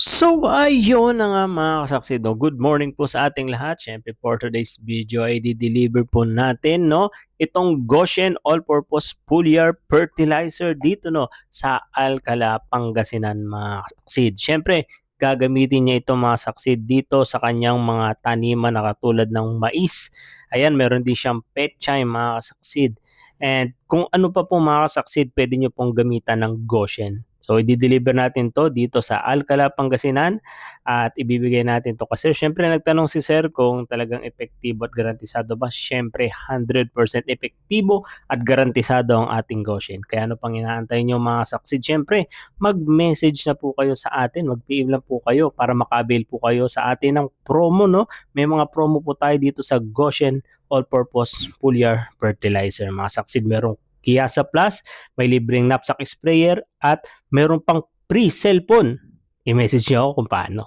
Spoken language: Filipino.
So ayun na nga mga kasaksi 'no, good morning po sa ating lahat. Siyempre for today's video ay di-deliver po natin 'no, itong Goshen All-Purpose Foliar Fertilizer dito 'no, sa Alcala, Pangasinan mga kaksid. Siyempre gagamitin niya ito mga kaksid dito sa kanyang mga taniman na katulad ng mais. Ayan, meron din siyang pechay mga kasaksid. And kung ano pa po mga kasaksid puwede niyo pong gamitan ng Goshen. So i-de-deliver natin 'to dito sa Alcala, Pangasinan at ibibigay natin 'to kasi siyempre nagtanong si sir kung talagang epektibo at garantisado ba. Siyempre 100% epektibo at garantisado ang ating Goshen. Kaya ano pang inaantay niyo mga saksid, siyempre mag-message na po kayo sa atin, mag-PM lang po kayo para maka-avail po kayo sa atin ng promo 'no. May mga promo po tayo dito sa Goshen All-Purpose Foliar Fertilizer mga saksid. Merong Kiasa Plus, may libreng knapsack sprayer at meron pang free cellphone. I-message niyo ako kung paano.